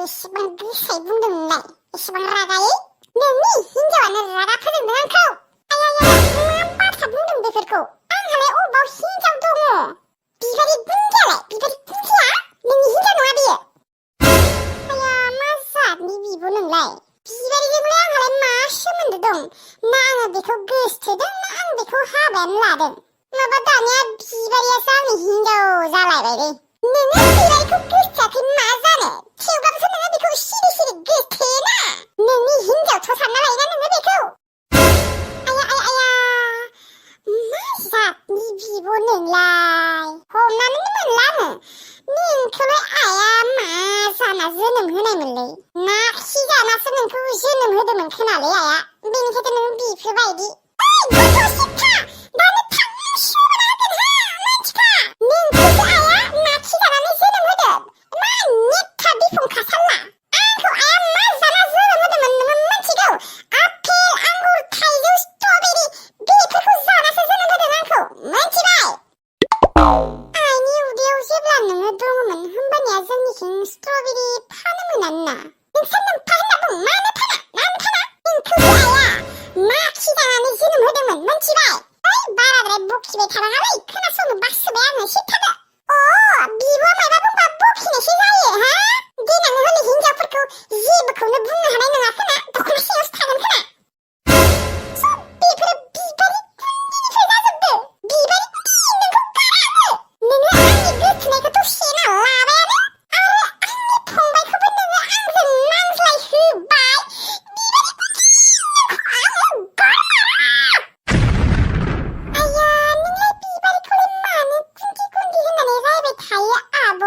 इसेबां गोसायै बुंदों नोंलाय? इसेबां रागायै? नोंनि हिनजावानो रागा फोजोंदों आंखौ। आया मा बाथ्रा बुंदों बेफोरखौ? आंहालाय अबाव हिनजाव दङ? बिबारि गुन्दियालाय? बिबारि गुन्दिया? नोंनि हिनजाव नङा बियो? आया मा जातनि बिब' नोंलाय? बिबारिजोंलाय आंहालाय मा सोमोन्दो दं? ना आङो बेखौ गोसथोदों ना आं बेखौ हाबायानो लादों। माबा दानिया बिबारियासो आंनि हिनजाव जालायबायलै। नोङो बिबारिखौ गोसथोआखै मा जानो? थेवब्लाबोसो नोङो बेखौ सिरि सिरि गोसथोयोना? नोंनि हिनजावथ' सानना लायोना नोङो बेखौ? आया मा जातनि बिब' नोंलाय? हमनानैनो मोनला आङो। नोंखौलाय आइया मा जाना जोनोम होनायमोनलै? ना खि जानासो नोंखौ जोनोम होदोंमोन खोनालै आइया। बेनिखायथ' नों बेफोरबायदि। ओइ गथ' सिख्खा! दानो थांनो सुना होगोन हा मानसिखा! नोंखौसो आइया ना खि जानानै जोनोम होदों? मा नेथा बिफं खासाल्ला! आंखौ आइया मा जाना जोनोम होदोंमोन नोङो मिथिगौ? आपेल, आंगुर, थाइजौ, स्ट्रबेरि बेफोरखौ जानासो जोनोम होदों आंखौ। मिथिबाय? आइनि उदैयाव जेब्ला नोङो दङमोन होमबानिया जोंनिथिं स्ट्रबेरि फानो मोनानोना। नोंसोर मोनफा होनना बुं। मानो फाना? मानो फाना? नोंखौसो आइया ना खि जानानै जोनोम होदोंमोन। मिथिबाय? ओइ बाराद्राय बखिबाय थानाङालै। खोनासंनो बासोबाय आङो। सिथादो। बिब'आ मायबा बुंबा बखिनायसो जायो हा? देनां हले हिनजावफोरखौ जेबोखौनो बुंनो हानाय नङा खोना? दख'ना सायावसो थागोन खोना? सब बेफोरो बिबारि गुन्दिनिफ्राय जाजोबदो। बिबारि गुन्दि नोंखौ गारा आङो। नोङो आंनि गोसथोनायखौथ' सेना लाबायानो आरो आंनि फंबायखौबो नोङो आंजों नांज्लायहोबाय। बिबारि गुन्दि नोंखौ आङो गारा। आया नोंलाय बिबारिखौलाय मानो गुन्दि गुन्दि होननानै रायबाय थायो आब'?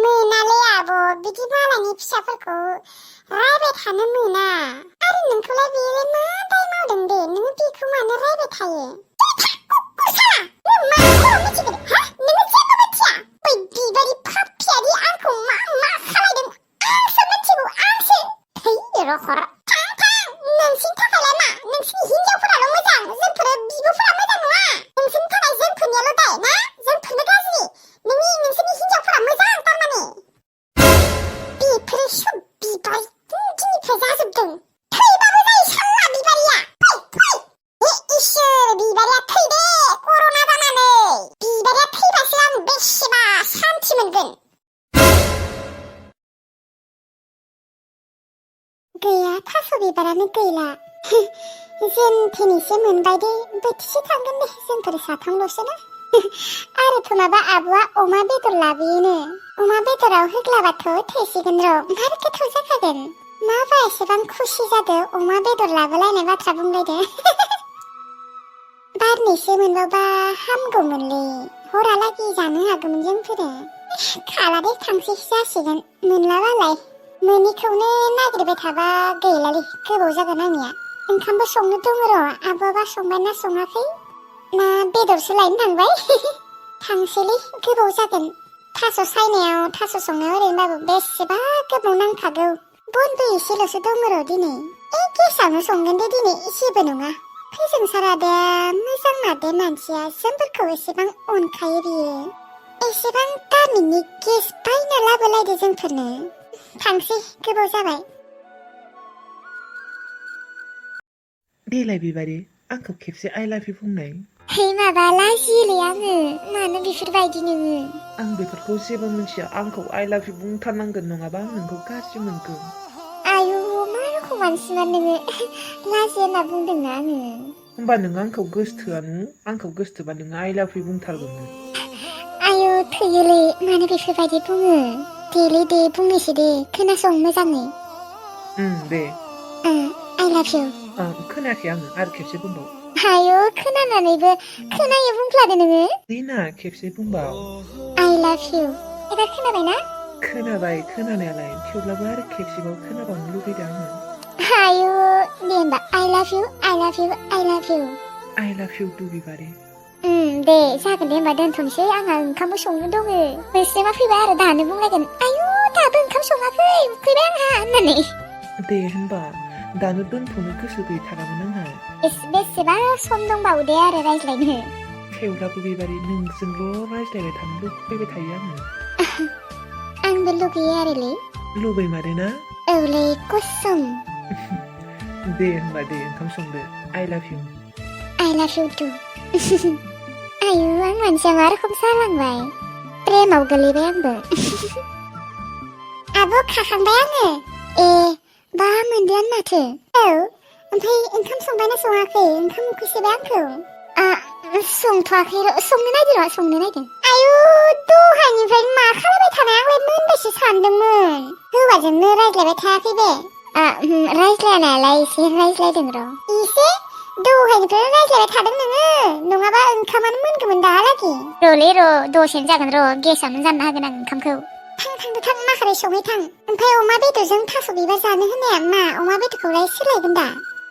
मोनालै आब', बिदि मालायनि फिसाफोरखौ रायबाय थानो मोना। आरो नोंखौलाय बेलाय मा दाय मावदों दे? नोङो बेखौ मानो रायबाय थायो? नों मा खर' मिथिगोन? हा? नोङो जेबो मिथिया? बै बिबारि फाफ्लियादि आंखौ मा मा खालायदों आंसो मिथिगौ, आंसो। थै रखर। थां थां। नोंसिनि थाखायलाय मा? नोंसिनि हिनजावफोराल' मोजां। जोंफोरो बिब'फोरा मोजां नङा। नोंसोरनि थाखाय जोंफोरनियाल' दाय ना? जोंफोरनो गाज्रि। नोंसिनि हिनजावफोरा मोजां थारमाने। बेफोरो सब बिबारि गुन्दिनिफ्राय जाजोबदों। थैबाबो जायो साल्ला बिबारिया। फै। हे इसोर, बिबारिया थैदे कर'ना जानानै। बिबारिया थैबासो आं बेसेबा सान्थि मोनगोन। गैया, थास' बिबारानो गैला। जेनथेनैसो मोनबाय दे। बोथिसे थांगोन दे, जोंफोर साथामल'सो ना। आरोथ' माबा आब'आ अमा बेदर लाबोयोनो। अमा बेदराव होग्लाबाथ' थैसिगोन र'। मार गोथाव जाखागोन। माबा एसेबां खुसि जादो अमा बेदर लाबोलायनाय बाथ्रा बुंलायदो। बारनैसो मोनबावबा हामगौमोनलै। हरालागै जानो हागौमोन जोंफोरो। खाला दे, थांसै जासिगोन। मोनलाबालाय। मोनिखौनो नागिरबाय थाबा गैलालै, गोबाव जागोन आंनिया। ओंखामबो संनो दङ र'। आब'आबा संबायना सङाखै? ना बेदरसो लायनो थांबाय? थांसैलै, गोबाव जागोन। थास' सायनायाव, थास' संनायाव ओरैनोबाबो बेसेबा गोबाव नांखागौ। बनबो एसेल'सो दङ र' दिनै। गेसावनो संगोन दे दिनै, जेबो नङा। फोजोंसारादे मोजां मादे मानसिया, जोंफोरखौ एसेबां अनखायो बियो। एसेबां दामिनि गेस बायना लाबोलायदो जोंफोरनो। थांसै, गोबाव जाबाय। देलाय बिबारि, आंखौ खेबसे आइ लाभ इउ बुंनाय। है माबा लाजियोलै आङो। मानो बेफोरबायदि नोङो? आं बेफोरखौ जेबो मिथिया। आंखौ आइ लाभ इउ बुंथारनांगोन, नङाबा आं नोंखौ गाज्रि मोनगोन। आयु, मा रखम मानसिमान नोङो? लाजियो होनना बुंदोंना आङो। होमबा नों आंखौ गोसथोआनो? आंखौ गोसथोबा नोङो आइ लाभ इउ बुंथारगौमोन। आयु थैयोलै, मानो बेफोरबायदि बुङो? देलै दे, बुंनोसै दे, खोनासं मोजाङै। दे। आइ लाभ इउ। खोनायाखै आङो, आरो खेबसे बुंबाव। आयु, खोनानानैबो खोनायो बुंफ्लादो नोङो। देना खेबसे बुंबाव। आइ लाभ इउ। एबार खोनाबायना? खोनाबाय खोनानायालाय, थेवब्लाबो आरो खेबसेबाव खोनाबावनो लुबैदों आङो। आयु, दे होमबा आइ लाभ इउ, आइ लाभ इउ, आइ लाभ इउ। आइ लाभ इउ टु बिबारि। दे जागोन दे, होमबा दोनथ'नोसै। आंहा ओंखामबो संनो दङ। मोस्रोमा फैबा आरो दानो बुंलायगोन, आयु दाबो ओंखाम सङाखै, उखैबाय आंहा होननानै। दे होनबा, दानो दोनथ'नो गोसो गैथारामोन आंहा। बेसेबा सम दंबावो दे आरो रायज्लायनो। थेवब्लाबो बिबारि, नोंजोंल' रायज्लायबाय थानो लुबैबाय थायो आङो। आंबो लुगैयो आरोलै। लुबै मारो ना? औलै कसम। दे होनबा दे ओंखाम संदो। I love you. I love you too. आयु आं मानसिया मा रोखोम जालांबाय प्रेमाव गोलैबाय आंबो। आब' खाखांबाय आङो। ए बा मोनदों माथो। औ ओमफ्राय ओंखाम संबायना सङाखै? ओंखाम उखैसोबाय आंखौ। संथ'वाखै र' संनो नायदों। आयु दहायनिफ्राय मा खालामबाय थानाय आंलाय मोनबायसो सानदोंमोन। हौवाजोंनो रायज्लायबाय थायाखै बे? रायज्लायनायालाय एसे रायज्लायदों र'। एसे? दहायनिफ्राय रायज्लायबाय थादों नोङो? नङाबा ओंखामानो मोनगौमोन दाहालागि। र'लै र' दसेनो जागोन र' गेसावनो जानना होगोन आं ओंखामखौ। थां माखारै सङै थां। ओमफ्राय अमा बेदरजों थास' बिबार जानो होनाया मा अमा बेदरखौलाय सोर लायगोन दा?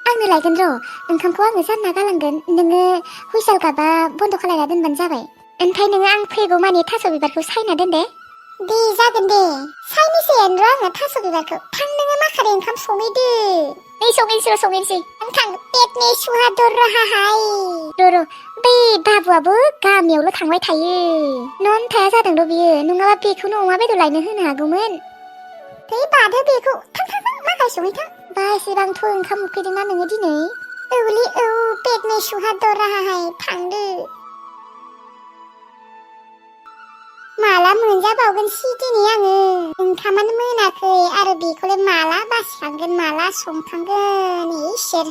आंनो लायगोन र'। ओंखामखौ आङो जानना गालांगोन नोङो हुइसेल गाबा बन्द' खालायना दोनबानो जाबाय। ओमफ्राय नोङो आं फैगौ मानि थास' बिबारखौ सायना दोन दे। दे जागोन दे सायनोसैयानो र' आङो थास' बिबारखौ। थां नोङो माखारै ओंखाम संहैदो। नै संहैनोसै। आं थां पेटनि सुहा दर राहाहाय। र' बै बाबुआबो गामियावल' थांबाय थायो। न'आवनो थाया जादों र' बियो नङाबा बेखौनो अमा बेदर लायनो होनो हागौमोन। दे बादो बेखौ थां माखारै संहै थां। बा एसेबांथ' ओंखाम उखैदोंना नोङो दिनै? औलै औ पेटनि सुहा दर राहाहाय थांदो। माला मोनजाबावगोन सि दिनै आङो ओंखामानो मोनाखै आरो बेखौलाय माला बासिखांगोन माला संखांगोन इसोर।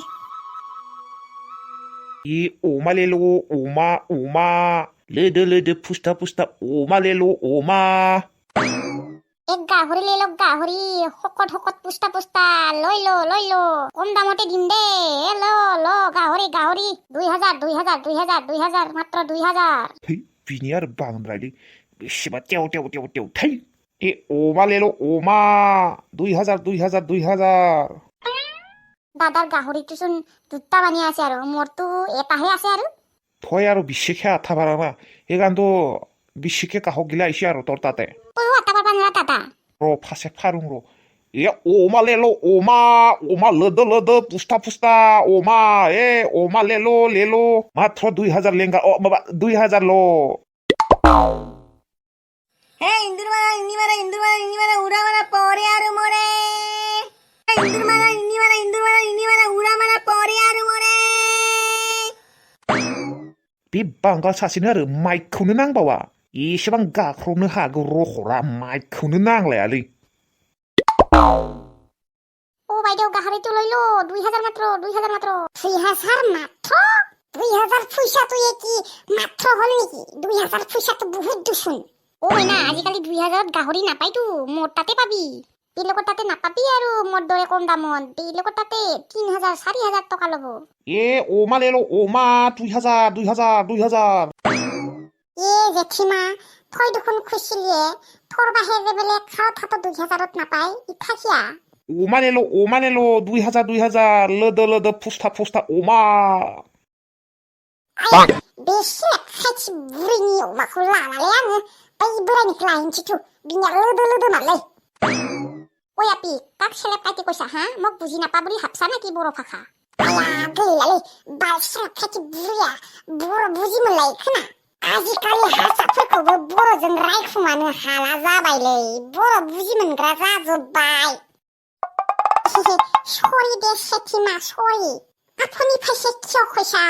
이 오마레로 오마 레드레드 푸스타 오마레로 오마 এক গাহৰি লৈ লওক গাহৰি শকত পুষ্টা লৈ লো কম দামতে দিম দে ল গাহৰি 2000 মাত্ৰ 2000 헤이 비니아르 방브라리 시바 떼오 타이 이 오마레로 오마 2000 দাদাৰ গাহৰিটোচোন দুটা বানি আছে আৰু মোৰটো এটাহে আছে আৰু 토야로 미시케 아타바라나 이간도 미시케 가호길라 이시아로 tortate আটা পাবা নোৱাৰা দাদা 로 파세 파룽로 이 오마레로 오마 러더 푸스타 오마 에 오마레로 마트로 2000 랭가 마바 2000로 হে ইন্দুর মারা উড়া মারা পরে আর মরে ইন্দুর মারা উড়া মারা পরে আর মরে 비방가 사시는 하루 마이크는 낭바와 이 시방 가크로는 하고 로호라 마이크는 낭래야리 ও বাইদেউ গাহৰিটো লৈ লো 2000 মাত্ৰ 2000 মাত্ৰ 2000 পইচাটো কি মাত্ৰ হ'ল নেকি 2000 পইচাটো বহুত দুচোন ও মাইনা আজিকালি 2000ত গাহৰি নাপাইতো মোৰ তাতে পাবি বেলেগৰ তাতে নাপাবি আৰু মোৰ দৰে কম দামত বেলেগৰ তাতে 3000 4000 টকা ল'ব 예 오마레로 오마 2000 এ জেঠিমা থৈ দেখোন খুচিলিয়ে থৰ বাহিৰে বেলেগ খাওঁ থাতো 2000ত নাপায় ইঠা কিয়া 오마레로 2000 러더 푸스타 오마 Ay, beşine kaç burini makulana yani. Ay burani klain cicu, binya ludu malay. Oy api, kak selep kati kosa ha? Mok buji napa buri hapsana ki boro phaka. Aya, gilali, bal selep kati buria, boro buji mulai kena. Aji kali hasa perko boro jeng rai kumanu hala zabayle, boro buji mengra zazubai. Sorry de setima, sorry. আপুনি ফাইছে কিয় কৈছা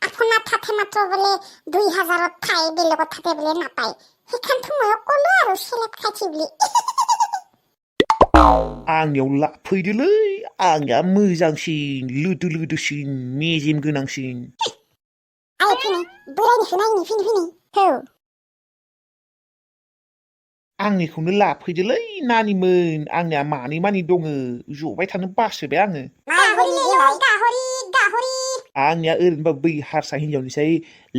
আপোনাৰ তাতে মাত্ৰ বোলে 2000ত ঠাই বেলেগত তাতে বোলে নাপায় সেইখানটো মই ক'লো আৰু চেলেপ খাইছি বুলি आंनियाव लाफैदोलै आंनिया मोजांसिन लोदोसिन मेजेम गोनांसिन आइ फैनाय बोरायनिखौ नायनि फैनि औ आंनिखौनो लाफैदोलै नानिमोन आंनिया मानि दङ जबाय थानो बासोबाय आङो गाहरि आंनिया ओरैनोबा बै हारसा हिनजावनिसाय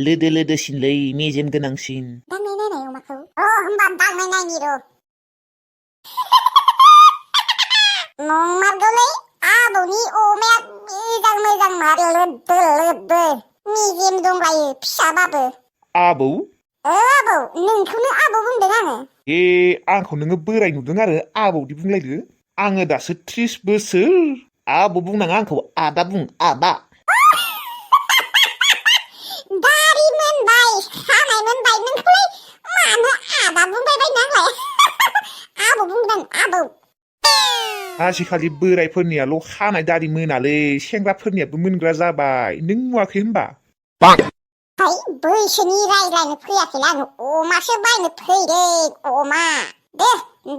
लोदोसिनलै मेजेम गोनांसिन दांनाय नायनाय अमाखौ होमबा दांनाय नायनि र' नंमारगौलै आबौनि अमाया मोजां मार लोदो मेजेम दंलायो फिसाबाबो आबौ आबौ नोंखौनो आबौ बुंदों आङो ए आंखौ नोङो बोराय नुदों आरो आबौदि बुंलायदो आङो दासो 30 बोसोर आबौ बुंनाङा आंखौ आदा बुं आदा दारि मोनबाय खानाय मोनबाय नोंखौलाय मानो आदा बुंबाय बायनांलाय आबौ बुंदों आबौ आजिखालि बोरायफोरनियाल' खानाय दारि मोनालै सेंग्राफोरनियाबो मोनग्रा जाबाय नों नुवाखै होनबा है बैसोनि रायज्लायनो फैयाखैला आङो अमासो बायनो फैदों अमा दे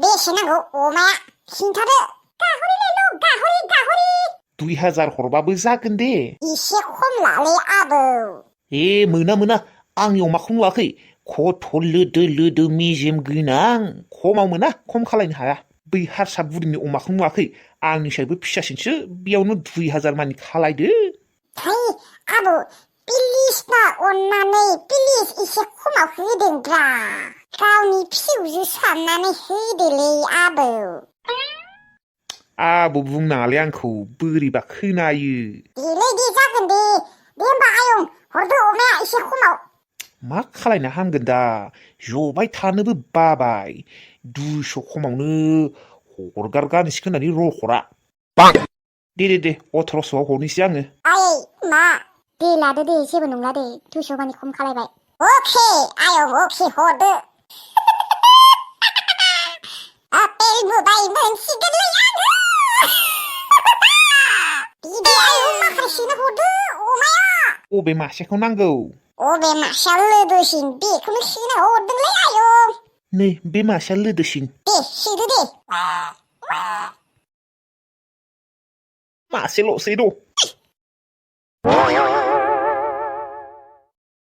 बेसे नांगौ अमाया खिन्थादो गाहरि 2000 हरबाबो जागोन दे एसे खम लालै आबौ मोना आंनि अमाखौ नुवाखै खथ' लोदो मेजेम गोनां खमाव मोना खम खालायनो हाया बै हारसा बुरिनि अमाखौ नुवाखै आंनिसायबो फिसासिनसो बेयावनो 2000 मानि खालायदो है आबौ प्लिज ना अननानै प्लिज एसे खमाव होदोंब्रा गावनि फिसौजो साननानै होदोलै आबौ आबौ बुंनाङालै आंखौ बोरैबा खोनायो देलै दे जागोन दे होमबा आयं हरदो अमाया एसे खमाव मा खालायना हामगोन दा जबाय थानोबो बाबाय 200 खमावनो हरगारगानोसै होननानै रखरा दे 1800 हरनोसै आङो आयै मा दे लादो दे जेबो नंला दे 200 मानि खम खालायबाय अके आयं अके हरदो आपेलबो बायमोनसिगोनलै आङो बिदि आयं माखासेनो हरदो अमाया अबे मासेखौ नांगौ अबे मासेया लोदोसिन बेखौनो सोना हरदोंलै आयं नै बे मासेया लोदोसिन दे सोदो दे मासेल'सै र'